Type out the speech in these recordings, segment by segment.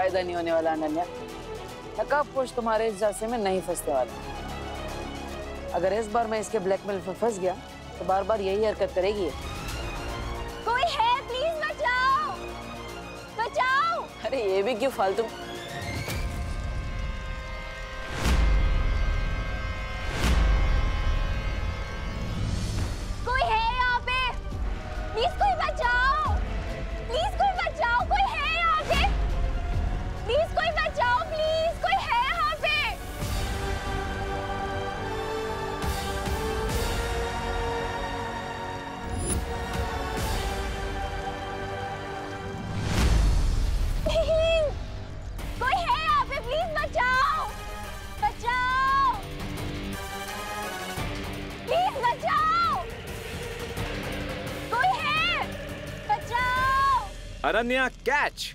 फायदा नहीं होने वाला अनन्या। नकाबपोश तुम्हारे इस झांसे में नहीं फंसने वाला। अगर इस बार मैं इसके ब्लैकमेल में फंस गया तो बार बार यही हरकत करेगी। कोई है, प्लीज बचाओ, बचाओ। अरे ये भी क्यों फालतू। कोई है यहाँ पे, प्लीज कोई बचाओ, प्लीज कोई बचाओ, कोई है यहाँ पे, प्लीज कोई बचाओ, प्लीज कोई है यहाँ पे। कोई है यहाँ पे, प्लीज बचाओ, बचाओ, प्लीज बचाओ, कोई है, बचाओ। अनन्या कैच।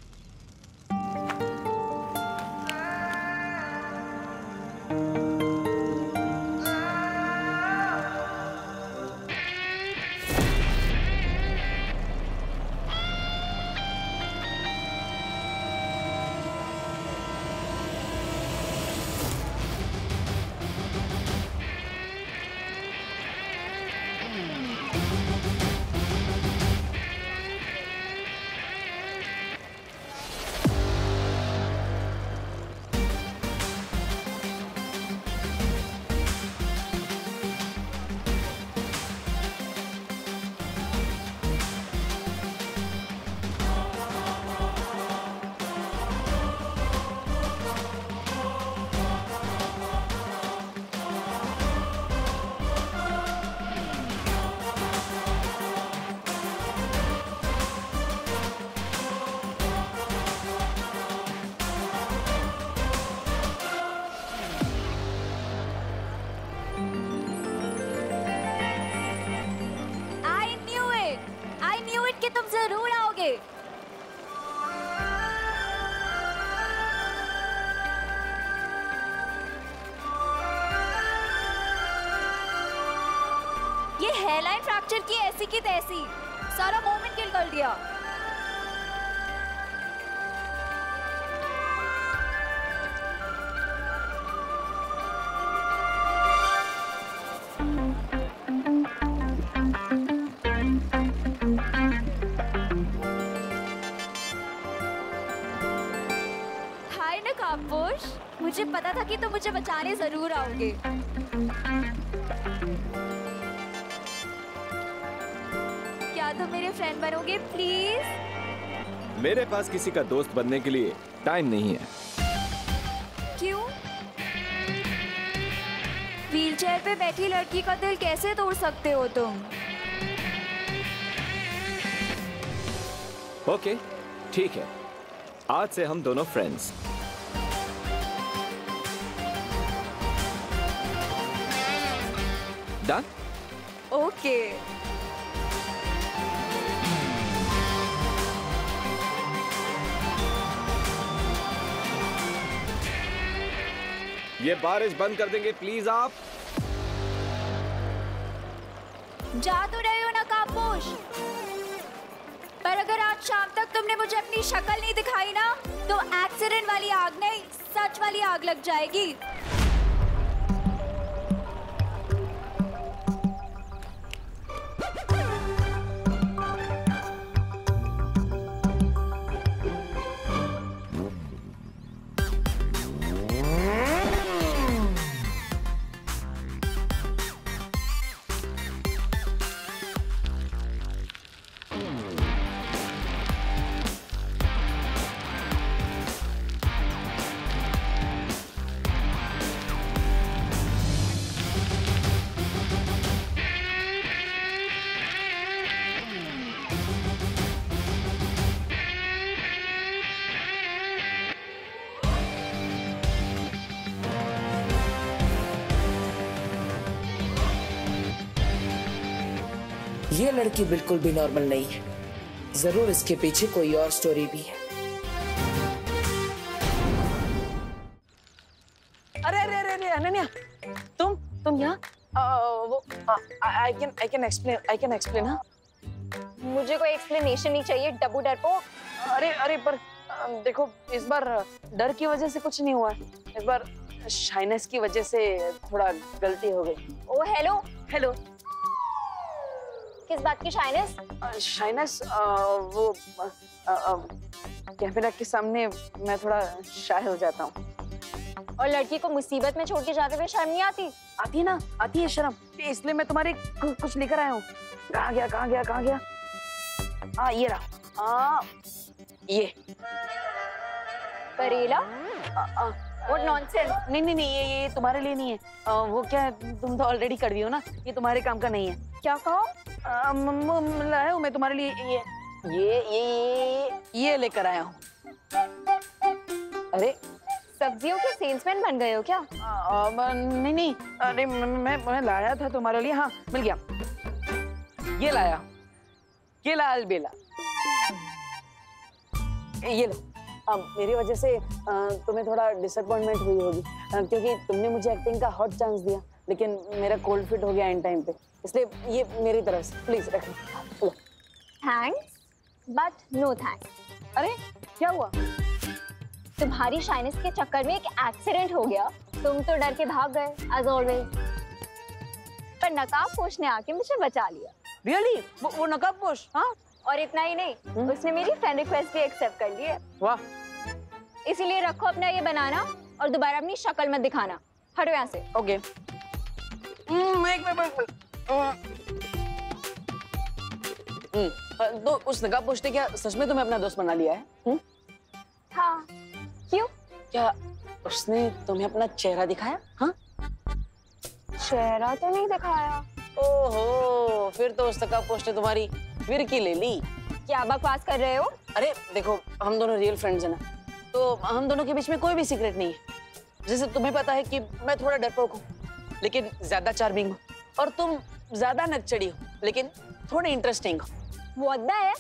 ये हेयरलाइन फ्रैक्चर की ऐसी की तैसी, सारा मोमेंट किल कर दिया। हाय नकाबपोश, मुझे पता था कि तुम मुझे बचाने जरूर आओगे। क्या तुम मेरे फ्रेंड बनोगे प्लीज? मेरे पास किसी का दोस्त बनने के लिए टाइम नहीं है। क्यों? व्हीलचेयर पे बैठी लड़की का दिल कैसे तोड़ सकते हो तुम? ओके, ठीक है, आज से हम दोनों फ्रेंड्स। डन? ओके। ये बारिश बंद कर देंगे प्लीज आप? जा तो रहे हो नकाबपोश, पर अगर आज शाम तक तुमने मुझे अपनी शक्ल नहीं दिखाई ना, तो एक्सीडेंट वाली आग नहीं, सच वाली आग लग जाएगी। ये लड़की बिल्कुल भी नॉर्मल नहीं है, जरूर इसके पीछे कोई और स्टोरी भी है। अरे अरे अरे अरे अनन्या, तुम यहाँ? वो आई कैन एक्सप्लेन। हाँ, मुझे कोई एक्सप्लेनेशन नहीं चाहिए डब्बू डरपोक। अरे अरे पर देखो इस बार डर की वजह से कुछ नहीं हुआ, इस बार शाइनेस की वजह से थोड़ा गलती हो गई। ओ हेलो हेलो। किस बात की शाइनेस? शाइनेस वो कैमरा के सामने मैं थोड़ा शाय हो जाता हूँ। और लड़की को मुसीबत में छोड़ के जाते हुए शर्म नहीं आती? आती है ना, आती है शर्म, इसलिए मैं तुम्हारे कुछ लेकर आया हूँ। कहाँ गया कहाँ गया कहाँ गया? ये रहा। ये करेला? What nonsense? नहीं नहीं नहीं, ये तुम्हारे लिए नहीं है। वो क्या है, तुम तो ऑलरेडी कर दी हो ना, ये तुम्हारे काम का नहीं है। क्या कहो? लाया हूँ मैं तुम्हारे लिए ये लेकर आया हूँ। अरे सब्जियों के सेल्समैन बन गए हो क्या? नहीं नहीं, अरे मैं लाया था तुम्हारे लिए। हाँ मिल गया, ये लाया, ये लाल बेला, ये लो। मेरी वजह से तुम्हें थोड़ा डिसअपॉइंटमेंट हुई होगी, क्योंकि तुमने मुझे एक्टिंग का हॉट चांस दिया, लेकिन मेरा कोल्ड फिट हो गया एंड टाइम पे, इसलिए ये मेरी तरफ से प्लीज रखो। Thanks but no thanks. अरे क्या हुआ? तुम्हारी शाइनेस के चक्कर में एक एक्सीडेंट हो गया, तुम तो डर के भाग गए एज ऑलवेज, पर नकाबपोश ने आके मुझे बचा लिया। रियली? वो नकाबपोश? हाँ। और इतना ही नहीं, उसने मेरी फ्रेंड रिक्वेस्ट भी एक्सेप्ट कर ली है। वाह। इसीलिए रखो अपना ये बनाना और दोबारा अपनी शक्ल मत दिखाना। हटो यहाँ से। ओके। तो उस नकाबपोश ने क्या सच में तुम्हें अपना दोस्त बना लिया है? हाँ। क्यों? क्या उसने तुम्हें अपना चेहरा दिखाया? हाँ? चेहरा तो नहीं दिखाया। ओहो, फिर तो उस नकाबपोश ने तुम्हारी फिरकी ले ली। क्या बकवास कर रहे हो? अरे देखो, हम दोनों रियल फ्रेंड्स हैं ना, तो हम दोनों के बीच में कोई भी सीक्रेट नहीं है। जैसे तुम्हें पता है कि मैं थोड़ा डरपोक हूँ, लेकिन ज्यादा चार्मिंग हूँ, और तुम ज्यादा नकचड़ी हो, लेकिन थोड़ी इंटरेस्टिंग हो। What the है?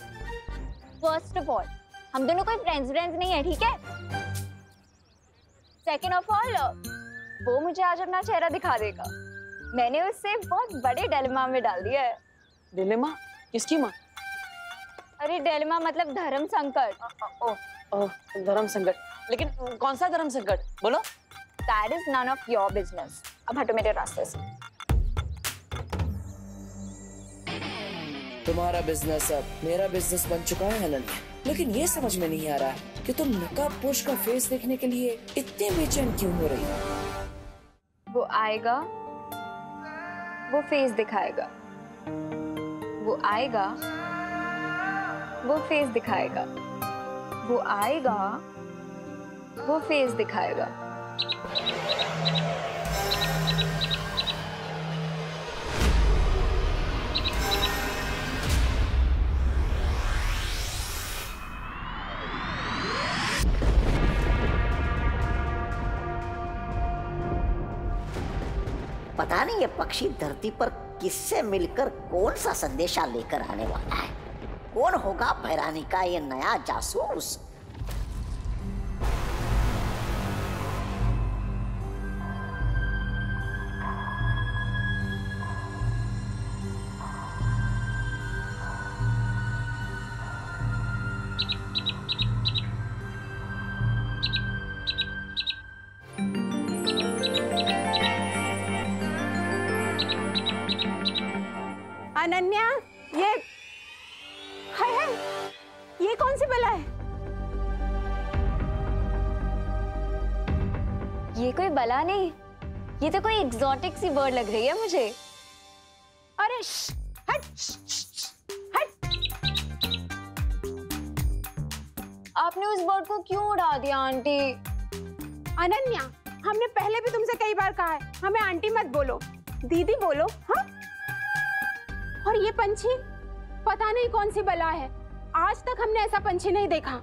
First of all, हम दोनों कोई फ्रेंड्स नहीं है, ठीक है? Second of all, वो मुझे आज अपना चेहरा दिखा देगा। मैंने उससे बहुत बड़े डिलेमा में डाल दिया है। डिलेमा? किसकी माँ? अरे डिलेमा मतलब धर्म संकट। धर्म संकट? लेकिन कौन सा धर्म संकट? बोलो। That is none of your business. अब हटो मेरे रास्ते से। तुम्हारा बिजनेस अब मेरा बिजनेस बन चुका है अनन्या, लेकिन ये समझ में नहीं आ रहा है कि तुम नकाबपोश का फेस देखने के लिए इतने बेचैन क्यों हो रही हो? वो आएगा, वो फेस दिखाएगा, वो आएगा, वो फेस दिखाएगा, वो आएगा, वो फेस दिखाएगा। पता नहीं ये पक्षी धरती पर किससे मिलकर कौन सा संदेशा लेकर आने वाला है। कौन होगा भैरानी का ये नया जासूस? अनन्या, ये हाय हाय, ये कौन सी बला है? ये कोई बला नहीं, ये तो कोई एग्जॉटिक सी बर्ड लग रही है मुझे। अरे हट, हट। आपने उस बर्ड को क्यों उड़ा दिया आंटी? अनन्या, हमने पहले भी तुमसे कई बार कहा है, हमें आंटी मत बोलो, दीदी बोलो। हाँ? और ये पंछी पता नहीं कौन सी बला है, आज तक हमने ऐसा पंछी नहीं देखा।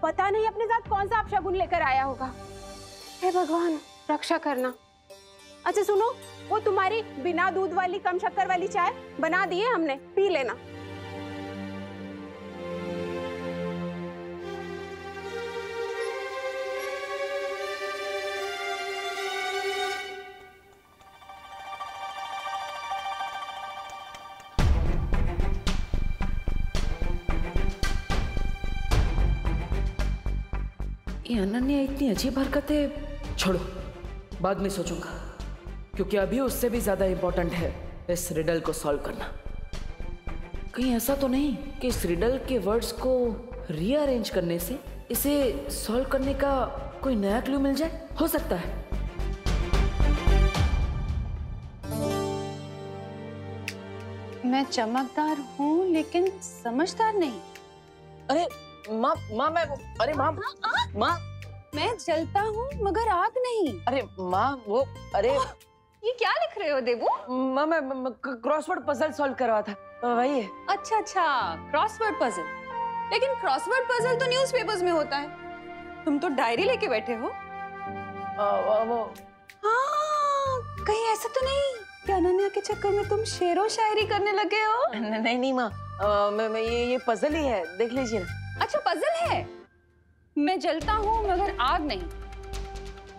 पता नहीं अपने साथ कौन सा अपशगुन लेकर आया होगा। हे भगवान, रक्षा करना। अच्छा सुनो, वो तुम्हारी बिना दूध वाली कम शक्कर वाली चाय बना दी है हमने, पी लेना। ये अनन्या इतनी अजीब हरकतें छोड़ो, बाद में सोचूंगा, क्योंकि अभी उससे भी ज्यादा इंपॉर्टेंट है इस रिडल को सॉल्व करना। कहीं ऐसा तो नहीं कि इस रिडल के वर्ड्स को रीअरेंज करने से इसे सॉल्व करने का कोई नया क्लू मिल जाए? हो सकता है। मैं चमकदार हूँ लेकिन समझदार नहीं। अरे माँ अरे माँ माँ, मैं जलता हूँ मगर आग नहीं। अरे माँ वो, अरे ये क्या लिख रहे हो देवू? माँ मैं क्रॉसवर्ड पजल सॉल्व कर रहा था, वही है। अच्छा अच्छा, क्रॉसवर्ड पजल। लेकिन क्रॉसवर्ड पजल तो न्यूज़पेपर्स में होता है, तुम तो डायरी लेके बैठे हो। हाँ, कहीं ऐसा तो नहीं कि अनन्या के चक्कर में तुम शेरो शायरी करने लगे हो? नहीं माँ, मैं ये पजल ही है, देख लीजिए ना। अच्छा पजल है। मैं जलता हूँ मगर आग नहीं,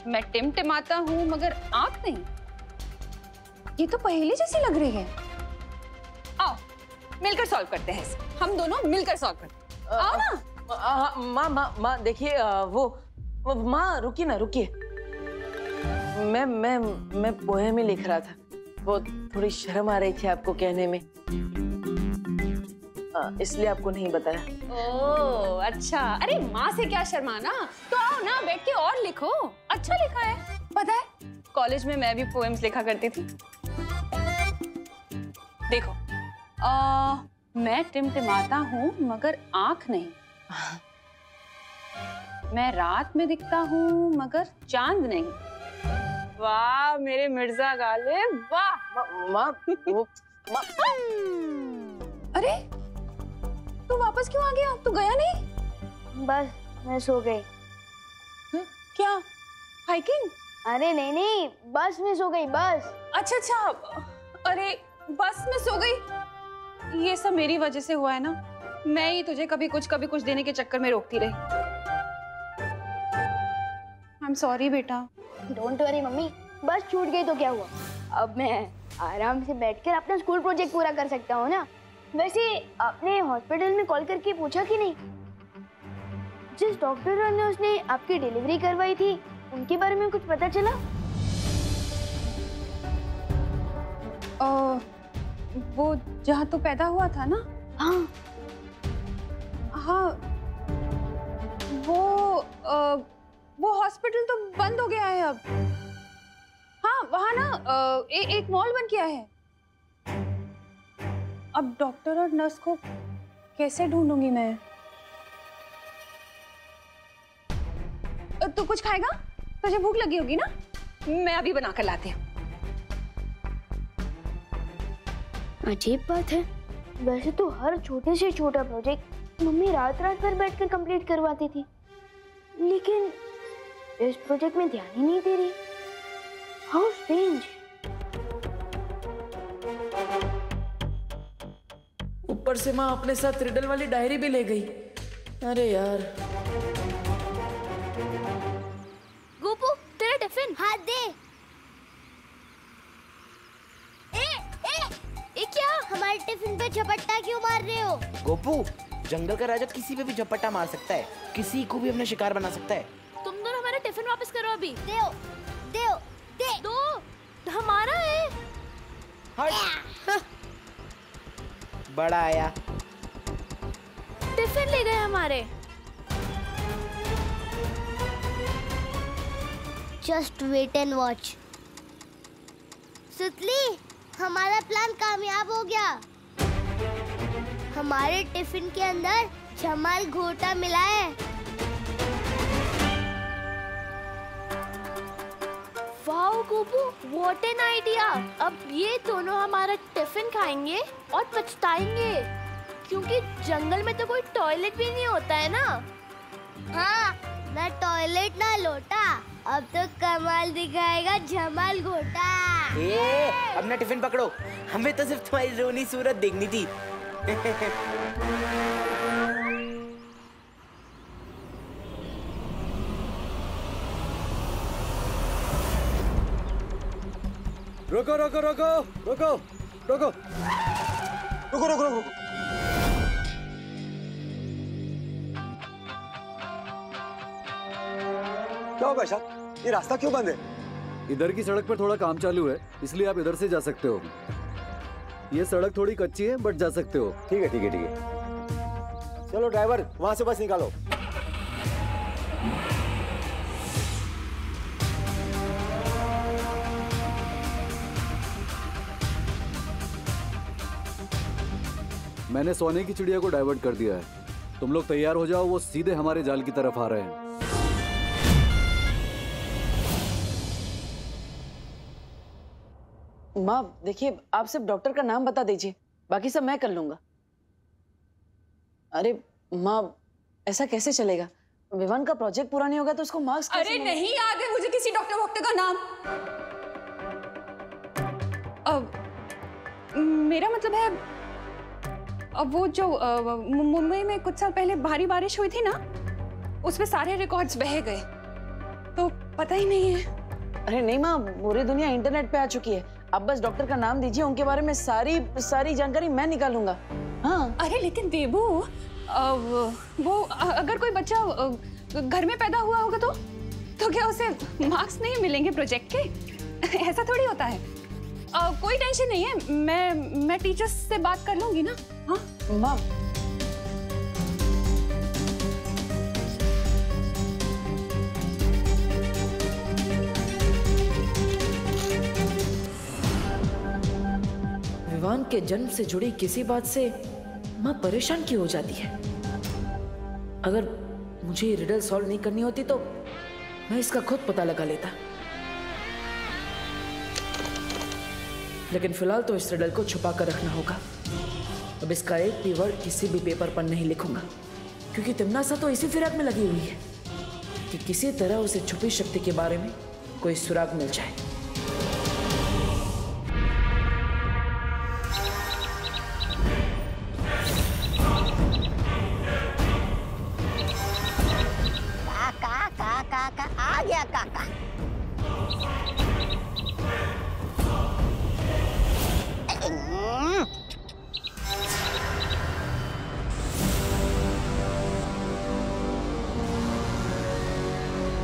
मैं टिमटिमाता हूँ मगर आग नहीं। ये तो पहेली जैसी लग रही है। आओ मिलकर सॉल्व करते हैं इसे। हम दोनों मिलकर सॉल्व करते हैं। आओ ना। माँ देखिए, वो माँ रुकिए ना, रुकिए। मैं पोएम ही लिख रहा था, वो थोड़ी शर्म आ रही थी आपको कहने में, इसलिए आपको नहीं बताया। ओह अच्छा, अरे माँ से क्या शर्माना, तो आओ ना बैठ के और लिखो। अच्छा लिखा है, पता है कॉलेज में मैं भी पोएम्स लिखा करती थी। देखो, मैं टिमटिमाता हूँ मगर आंख नहीं, मैं रात में दिखता हूँ मगर चांद नहीं। वाह मेरे मिर्जा गालिब, वाह। माँ वो अरे तू वापस क्यों आ गया? तू गया नहीं? बस मैं सो गई। क्या हाइकिंग? अरे नहीं, बस में सो गई, बस। अच्छा अच्छा, अरे बस में सो गई, ये सब मेरी वजह से हुआ है ना। मैं ही तुझे कभी कुछ देने के चक्कर में रोकती रही। आई एम सॉरी बेटा। डोंट वरी मम्मी, बस छूट गई तो क्या हुआ, अब मैं आराम से बैठकर अपना स्कूल प्रोजेक्ट पूरा कर सकता हूँ ना। वैसे आपने हॉस्पिटल में कॉल करके पूछा कि नहीं, जिस डॉक्टर ने उसने आपकी डिलीवरी करवाई थी उनके बारे में कुछ पता चला? वो जहाँ तो पैदा हुआ था ना? हाँ हाँ, वो हॉस्पिटल तो बंद हो गया है अब। हाँ वहाँ ना एक मॉल बन गया है। अब डॉक्टर और नर्स को कैसे ढूंढूंगी मैं? तू कुछ खाएगा? तुझे भूख लगी होगी ना, मैं अभी बना कर लाती हूँ। अजीब बात है, वैसे तो हर छोटे से छोटा प्रोजेक्ट मम्मी रात भर बैठकर कंप्लीट करवाती थी, लेकिन इस प्रोजेक्ट में ध्यान ही नहीं दे रही। How strange. ऊपर से माँ अपने साथ रिडल वाली डायरी भी ले गई। अरे यार। गोपू तेरा टिफिन। हाँ दे। ए क्या हमारे टिफिन पे झपट्टा क्यों मार रहे हो? गोपू, जंगल का राजा किसी पे भी झपट्टा मार सकता है, किसी को भी अपना शिकार बना सकता है। तुम दोनों हमारा टिफिन वापस करो अभी। दे दो, हमारा है। हट। बड़ा आया, टिफिन ले गए हमारे। Just wait and watch. सुतली, हमारा प्लान कामयाब हो गया। हमारे टिफिन के अंदर जमाल घोटा मिला है। Wow Gopu, what an idea. अब ये दोनों हमारा टिफिन खाएंगे और पछताएंगे, क्योंकि जंगल में तो कोई टॉयलेट भी नहीं होता है ना। हाँ, ना टॉयलेट ना लोटा, अब तो कमाल दिखाएगा जमाल घोटा। अपना टिफिन पकड़ो, हमें तो सिर्फ तुम्हारी रोनी सूरत देखनी थी। रुको रुको रुको रुको रुको रुको रुको रुको। क्या हुआ साहब? ये रास्ता क्यों बंद है? इधर की सड़क पर थोड़ा काम चालू है, इसलिए आप इधर से जा सकते हो। ये सड़क थोड़ी कच्ची है, बट जा सकते हो। ठीक है ठीक है ठीक है। चलो ड्राइवर, वहां से बस निकालो। मैंने सोने की चिड़िया को डाइवर्ट कर दिया है। तुम लोग तैयार हो जाओ, वो सीधे हमारे जाल की तरफ आ रहे हैं। माँ देखिए, आप सिर्फ डॉक्टर का नाम बता दीजिए, बाकी सब मैं कर लूंगा। अरे माँ, ऐसा कैसे चलेगा? विवान का प्रोजेक्ट पूरा नहीं होगा तो उसको मार्क्स कैसे अरे नहीं याद है मुझे किसी डॉक्टर वॉक्टर का नाम। मेरा मतलब है, अब वो जो मुंबई में कुछ साल पहले भारी बारिश हुई थी ना, उसमें सारे रिकॉर्ड्स बह गए, तो पता ही नहीं है। अरे नहीं माँ, पूरी दुनिया इंटरनेट पे आ चुकी है। आप बस डॉक्टर का नाम दीजिए, उनके बारे में सारी जानकारी मैं निकालूंगा। हाँ। अरे लेकिन देबू, वो अगर कोई बच्चा घर में पैदा हुआ होगा तो क्या उसे मार्क्स नहीं मिलेंगे प्रोजेक्ट के? ऐसा थोड़ी होता है। कोई टेंशन नहीं है, मैं टीचर्स से बात कर लूंगी ना। हाँ माँ, विवान के जन्म से जुड़ी किसी बात से माँ परेशान क्यों हो जाती है? अगर मुझे ये रिडल सॉल्व नहीं करनी होती तो मैं इसका खुद पता लगा लेता, लेकिन फिलहाल तो इस रिडल को छुपा कर रखना होगा। अब इसका एक भी वर्ड किसी भी पेपर पर नहीं लिखूंगा, क्योंकि तिमनासा तो इसी फिराक में लगी हुई है कि किसी तरह उसे छुपी शक्ति के बारे में कोई सुराग मिल जाए। काका आ गया काका।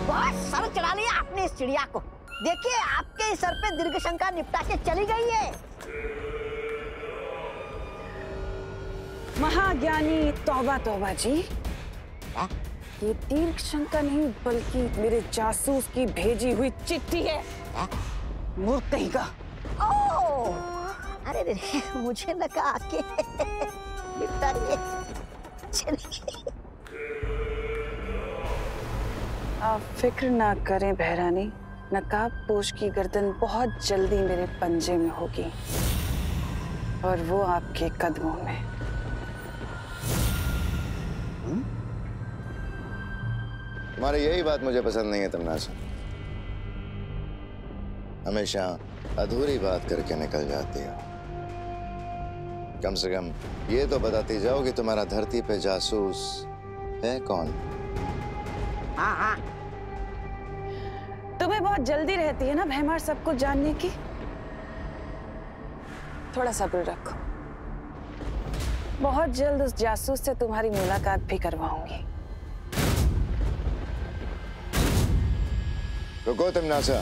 बहुत सर चढ़ा लिया आपने इस चिड़िया को। देखिए आपके सर पे दीर्घ शंका निपटा के चली गई है। महाज्ञानी तौबा तौबा जी, ये दीर्घ शंका नहीं बल्कि मेरे जासूस की भेजी हुई चिट्ठी है। मूर्ख कहीं का। ओह, अरे रे, मुझे लगा के निपटा के चली गई। आप फिक्र ना करें बहरानी, नकाब पोश की गर्दन बहुत जल्दी मेरे पंजे में होगी और वो आपके कदमों में। तुम्हारी यही बात मुझे पसंद नहीं है तिमनासा। हमेशा अधूरी बात करके निकल जाती हो। कम से कम ये तो बताती जाओ कि तुम्हारा धरती पे जासूस है कौन? हाँ हाँ, तुम्हें बहुत जल्दी रहती है ना भैमार सब कुछ जानने की। थोड़ा सब्र रखो, बहुत जल्द उस जासूस से तुम्हारी मुलाकात भी करवाऊंगी। रुको तिमनासा,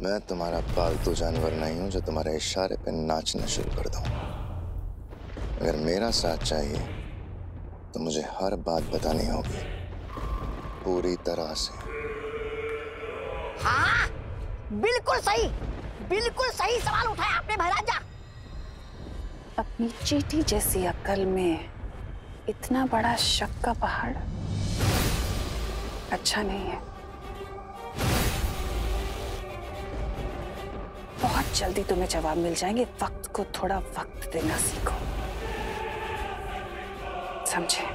मैं तुम्हारा पालतू जानवर नहीं हूं जो तुम्हारे इशारे पे नाचना शुरू कर दूं। अगर मेरा साथ चाहिए तो मुझे हर बात बतानी होगी पूरी तरह से। हाँ, बिल्कुल सही सवाल उठाया आपने महाराजा। अपनी चींटी जैसी अक्ल में इतना बड़ा शक का पहाड़ अच्छा नहीं है। बहुत जल्दी तुम्हें जवाब मिल जाएंगे। वक्त को थोड़ा वक्त देना सीखो, समझे?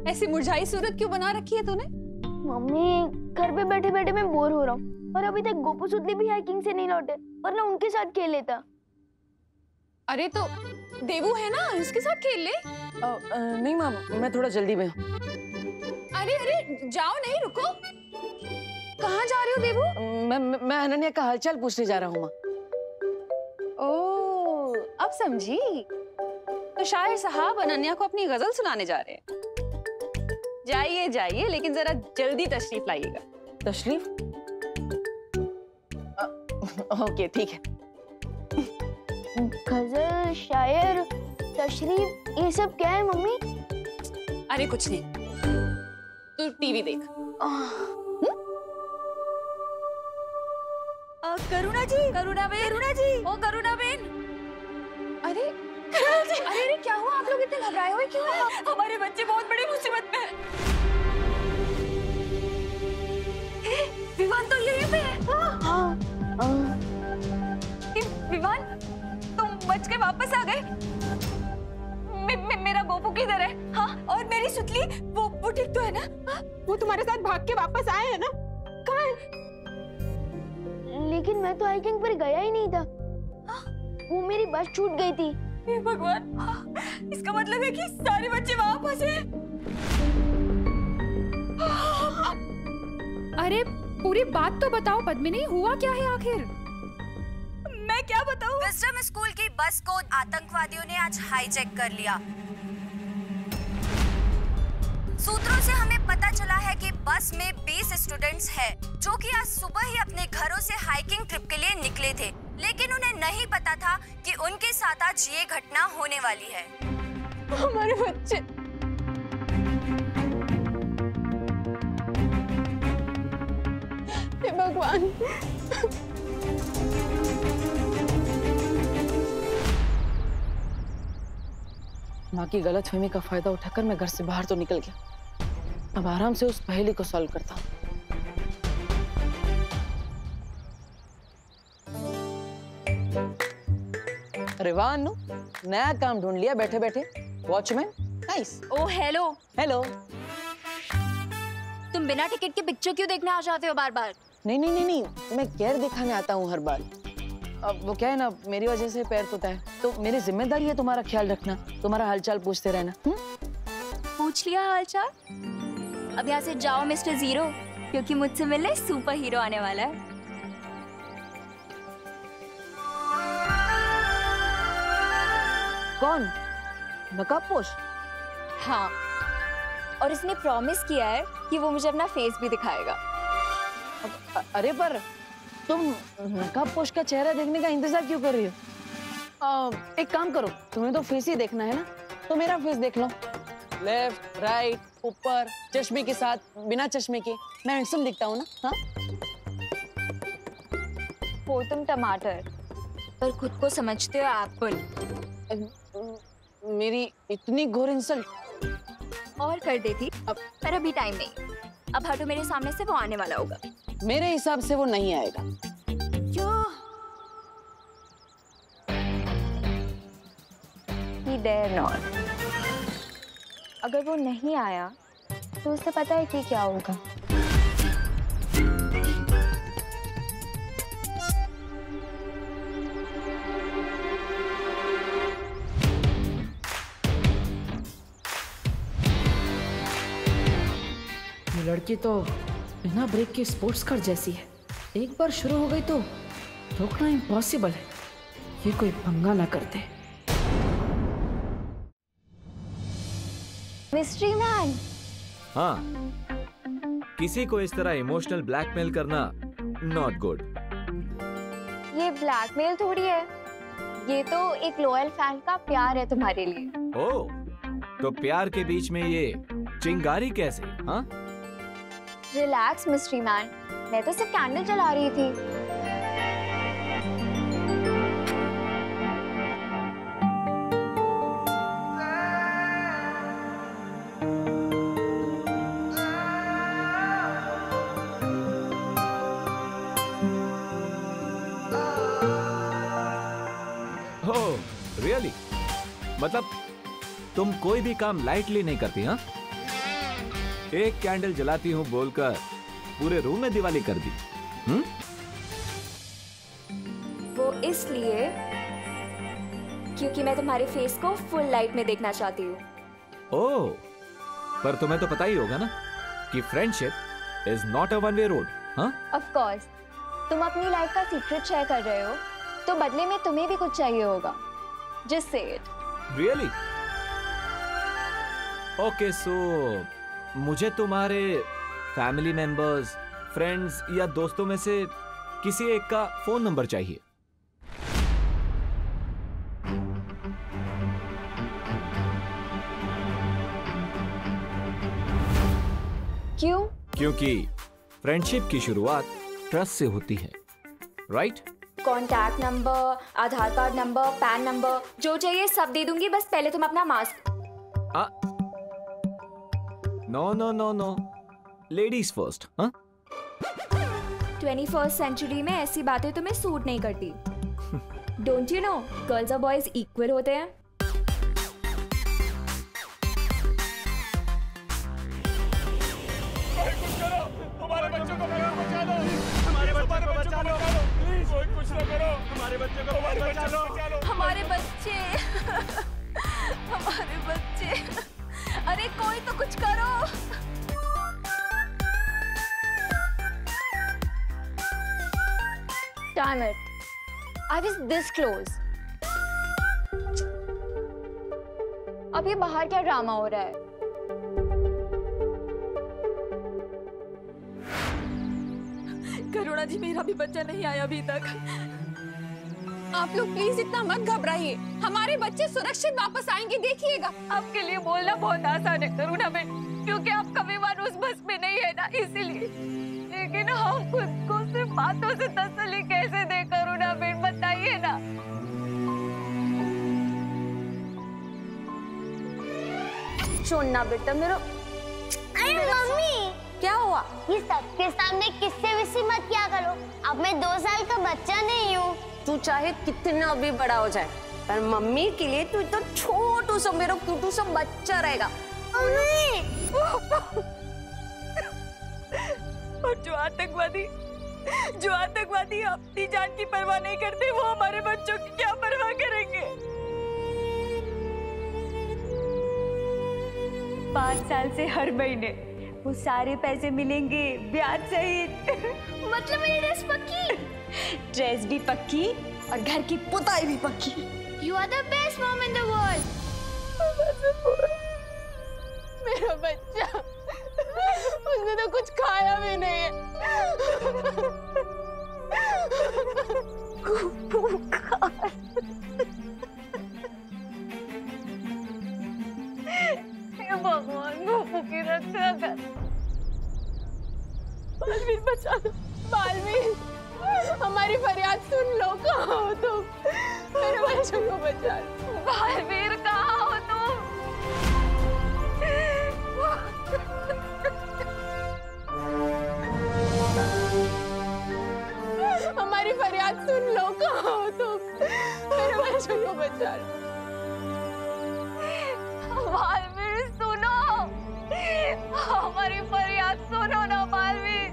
ऐसी मुरझाई सूरत क्यों बना रखी है तूने? मम्मी घर पे बैठे बैठे मैं बोर हो रहा हूँ और अभी तक गोपू सुतली भी हाइकिंग से नहीं लौटे, वरना उनके साथ खेल लेता। अरे तो देवू है ना, उसके साथ खेल ले। नहीं माँ, मैं थोड़ा जल्दी में हूँ। अरे अरे जाओ, नहीं रुको। कहाँ जा रहे हो देवू? मैं अनन्या का हालचाल पूछने जा रहा हूँ माँ। ओह, अब समझी। तो शायर साहब अनन्या को अपनी गजल सुनाने जा रहे हैं। जाइए जाइए, लेकिन जरा जल्दी तशरीफ लाइएगा। तशरीफ? ओके ठीक है। गजल, शायर, तशरीफ, ये सब क्या है मम्मी? अरे कुछ नहीं, तू टीवी देख। करुणा जी, करुणा जी, ओ करुणा बेन। अरे अरे अरे क्या हुआ? आप लोग इतने घबराए हुए क्यों हैं? हमारे बच्चे बहुत बड़ी मुसीबत में हैं। विवान तो यहीं पे है। विवान, तुम बच के वापस आ गए। मेरा गोपू किधर है? हाँ, और मेरी सुतली, वो ठीक तो है ना? वो तुम्हारे साथ भाग के वापस आए हैं ना? कहाँ है? लेकिन मैं तो हाइकिंग पर गया ही नहीं था। वो मेरी बस छूट गई थी। हे भगवान, इसका मतलब है कि सारे बच्चे वहां फंसे। अरे पूरी बात तो बताओ पद्मिनी, हुआ क्या है आखिर? मैं क्या बताऊं? विजडम स्कूल की बस को आतंकवादियों ने आज हाईजैक कर लिया। सूत्रों से हमें पता चला है कि बस में 20 स्टूडेंट्स हैं, जो कि आज सुबह ही अपने घरों से हाइकिंग ट्रिप के लिए निकले थे, लेकिन उन्हें नहीं पता था कि उनके साथ आज ये घटना होने वाली है। हमारे बच्चे। हे भगवान। माँ की गलतफहमी का फायदा उठाकर मैं घर से बाहर तो निकल गया। अब आराम से उस पहेली को सॉल्व करता हूँ। अरे वाह अनु, नया काम ढूंढ लिया बैठे बैठे। Watchman, nice. Oh hello. Hello. तुम बिना टिकट के पिक्चर क्यों देखने आ जाते हो बार बार? नहीं नहीं नहीं नहीं, मैं केयर दिखाने आता हूँ हर बार। अब वो क्या है ना, मेरी वजह से पैर होता है, तो मेरी जिम्मेदारी है तुम्हारा ख्याल रखना, तुम्हारा हालचाल पूछते रहना। पूछ लिया हालचाल? अब यहाँ से जाओ मिस्टर जीरो, क्योंकि मुझसे मिलने सुपर हीरो आने वाला है। कौन? नकाबपोश? हाँ, और इसने प्रॉमिस किया है कि वो मुझे अपना फेस भी दिखाएगा। अरे पर तुम नकाबपोश का चेहरा देखने का इंतजार क्यों कर रही हो? एक काम करो, तुम्हें तो फेस ही देखना है ना, तो मेरा फेस देख लो। लेफ्ट, राइट, ऊपर, चश्मे के साथ, बिना चश्मे के, मैं हैंडसम दिखता हूँ ना? हाँ? वो तुम टमाटर, पर खुद को समझते हो एप्पल। मेरी इतनी घोर इंसल्ट और कर देती, पर अभी टाइम नहीं। अब हटो मेरे सामने से, वो आने वाला होगा। मेरे हिसाब से वो नहीं आएगा। क्यों? He dare not। अगर वो नहीं आया तो उसे पता है कि क्या होगा। ये लड़की तो बिना ब्रेक के स्पोर्ट्स कार जैसी है। एक बार शुरू हो गई तो रोकना इम्पॉसिबल है। ये कोई पंगा ना करते। Mystery man. हाँ, किसी को इस तरह इमोशनल ब्लैकमेल करना नॉट गुड। ये ब्लैकमेल थोड़ी है, ये तो एक लॉयल फैन का प्यार है तुम्हारे लिए। ओह, तो प्यार के बीच में ये चिंगारी कैसे? हाँ? रिलैक्स मिस्ट्री मैन, मैं तो सिर्फ कैंडल जला रही थी। ओह, रियली? मतलब तुम कोई भी काम लाइटली नहीं करती? हाँ? एक कैंडल जलाती हूँ बोलकर पूरे रूम में दिवाली कर दी। वो इसलिए क्योंकि मैं तुम्हारे फेस को फुल लाइट में देखना चाहती हूँ। ओह, पर तुम्हें तो पता ही होगा ना कि friendship is not a one way road. हाँ, ऑफ कोर्स, तुम अपनी लाइफ का सीक्रेट शेयर कर रहे हो, तो बदले में तुम्हें भी कुछ चाहिए होगा। Just say it. Really? Okay, सो मुझे तुम्हारे फैमिली मेंबर्स, फ्रेंड्स या दोस्तों में से किसी एक का फोन नंबर चाहिए। क्यों? क्योंकि फ्रेंडशिप की शुरुआत ट्रस्ट से होती है, right? Contact number, Aadhaar card number, PAN number, जो चाहिए सब दे दूंगी, बस पहले तुम अपना mask. No no no no, ladies first. हाँ, 21st सेंचुरी में ऐसी बातें तुम्हें सूट नहीं करती। डोंट यू नो, गर्ल्स और बॉयज इक्वल होते हैं। हमारे बच्चों को बचा लो, हमारे बच्चों को बचा लो, प्लीज कोई कुछ ना करो, हमारे बच्चों को बचा लो, हमारे बच्चे, हमारे बच्चे, अरे कोई तो कुछ करो। Damn it, I was this close. अब ये बाहर क्या ड्रामा हो रहा है? करुणा जी, मेरा भी बच्चा नहीं आया अभी तक। आप लोग प्लीज इतना मत घबराइए, हमारे बच्चे सुरक्षित वापस आएंगे, देखिएगा। आपके लिए बोलना बहुत आसान है करुणा बेन, क्योंकि आपका विमान उस बस में नहीं है ना, इसीलिए। लेकिन हम खुद को सिर्फ बातों से तसल्ली कैसे दे करुणा बेन, बताइए ना। छोड़ना बेटा मेरा। अरे मम्मी, क्या हुआ? ये सबके सामने किससे विसी मत किया करो, अब मैं 2 साल का बच्चा नहीं हूँ। तू चाहे कितना भी बड़ा हो जाए, पर मम्मी के लिए तू तो छोटू सा मेरा क्यूटू सा बच्चा रहेगा। और जो आतंकवादी अपनी जान की परवाह नहीं करते, वो हमारे बच्चों की क्या परवाह करेंगे? 5 साल से हर महीने वो सारे पैसे मिलेंगे ब्याज सहित। मतलब मेरी ड्रेस पक्की? ड्रेस भी पक्की और घर की पुताई भी पक्की। You are the best mom in the world. मेरा बच्चा, उसने तो कुछ खाया भी नहीं है। भगवान गोपू की रक्षा कर। बालवीर बचा लो, बालवीर, हमारी फरियाद सुन लो। कहाँ हो तुम? मेरे बच्चों को बचा लो। बालवीर, कहाँ हो तुम? हमारी फरियाद सुन लो। कहाँ हो तुम? मेरे बच्चों को बचा लो। बालवीर सुनो, हमारी फरियाद सुनो ना बालवीर,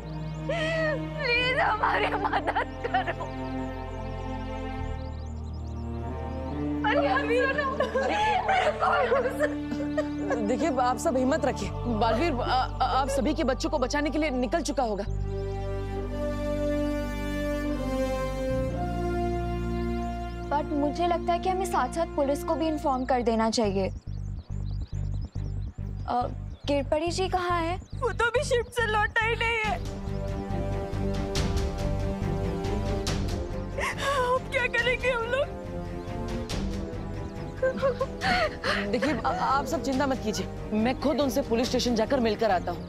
प्लीज हमारी मदद करो। देखिए, आप सब हिम्मत रखिए। बालवीर आप सभी के बच्चों को बचाने के लिए निकल चुका होगा। बट मुझे लगता है कि हमें साथ साथ पुलिस को भी इन्फॉर्म कर देना चाहिए। किरपरी जी कहाँ है? वो तो अभी शिफ्ट से लौटा ही नहीं है। अब क्या करेंगे हम लोग? देखिए, आप सब चिंता मत कीजिए, मैं खुद उनसे पुलिस स्टेशन जाकर मिलकर आता हूँ।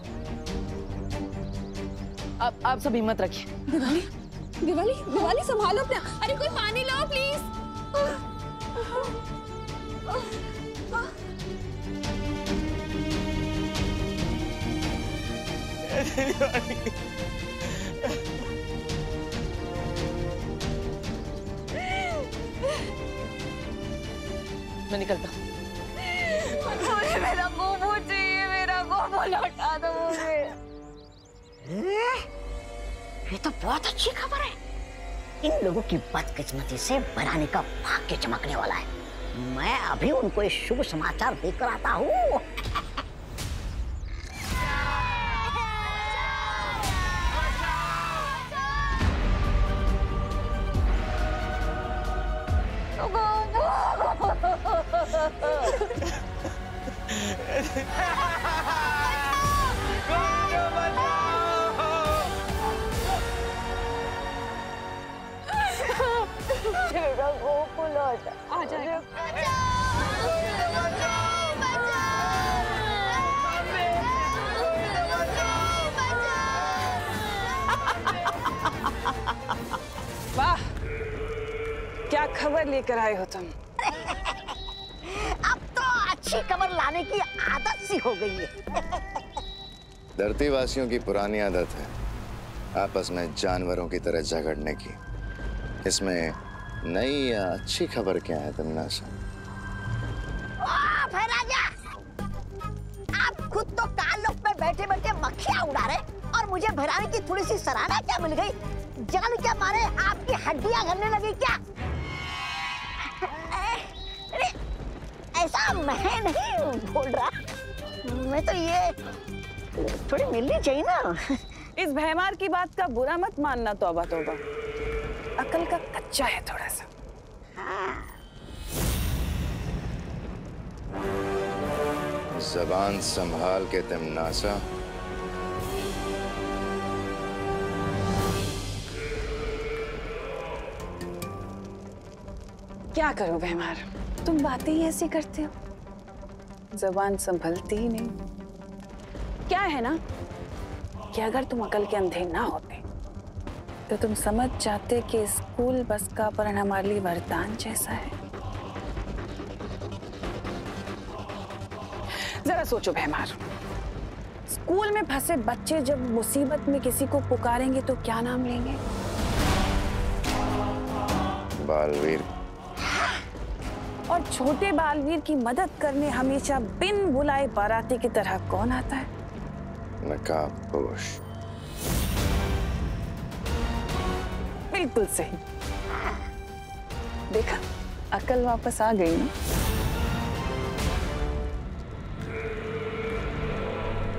आप सब हिम्मत रखिए। दिवाली, दिवाली, दिवाली संभालो अपना। अरे कोई पानी लाओ प्लीज। मैं निकलता हूँ। मुझे मेरा गोबू चाहिए, मेरा गोबू लौटा दो ये तो बहुत अच्छी खबर है। इन लोगों की बदकिस्मती से भैरानी का भाग्य चमकने वाला है। मैं अभी उनको एक शुभ समाचार देकर आता हूँ। गोकुल आ जाएगा। वाह, क्या खबर लेकर आए हो तुम? अब तो अच्छी खबर लाने की आदत सी हो गई है। धरती वासियों की पुरानी आदत है आपस में जानवरों की तरह झगड़ने की। इसमें नई या अच्छी खबर क्या है तमन्नासा? राजा, आप खुद तो कालोक में बैठे बैठे मक्खियां उड़ा रहे और मुझे भैरानी की थोड़ी सी सराहना क्या मिल गई? जान क्या मारे आपकी हड्डियां गलने लगी क्या? अरे ऐसा मैं नहीं बोल रहा, मैं तो ये थोड़ी मिलनी चाहिए ना। इस भैमार की बात का बुरा मत मानना, तौबा तौबा, अकल का कच्चा है थोड़ा सा। जबान संभाल के तमन्नासा। क्या करूं भैमार, तुम बातें ही ऐसी करते हो, जबान संभलती ही नहीं। क्या है ना कि अगर तुम अकल के अंधे ना होते तो तुम समझ जाते कि स्कूल बस का अपहरण हमारे लिए वरदान जैसा है। जरा सोचो भैमार, स्कूल में फंसे बच्चे जब मुसीबत में किसी को पुकारेंगे तो क्या नाम लेंगे? बालवीर। और छोटे बालवीर की मदद करने हमेशा बिन बुलाए बाराती की तरह कौन आता है? नकाबपोश। बिल्कुल सही। देखा, अकल वापस आ गई ना।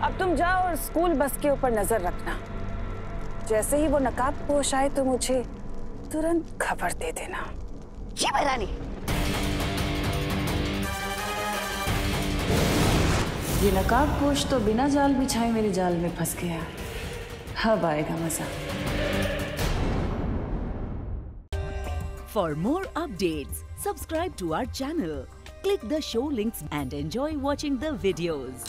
अब तुम जाओ और स्कूल बस के ऊपर नजर रखना। जैसे ही वो नकाबपोश आए तो मुझे तुरंत खबर दे देना। जी भैरानी। ये नकाबपोश तो बिना जाल बिछाए मेरे जाल में फंस गया। अब आएगा मजा। For more updates, subscribe to our channel, click the show links and enjoy watching the videos.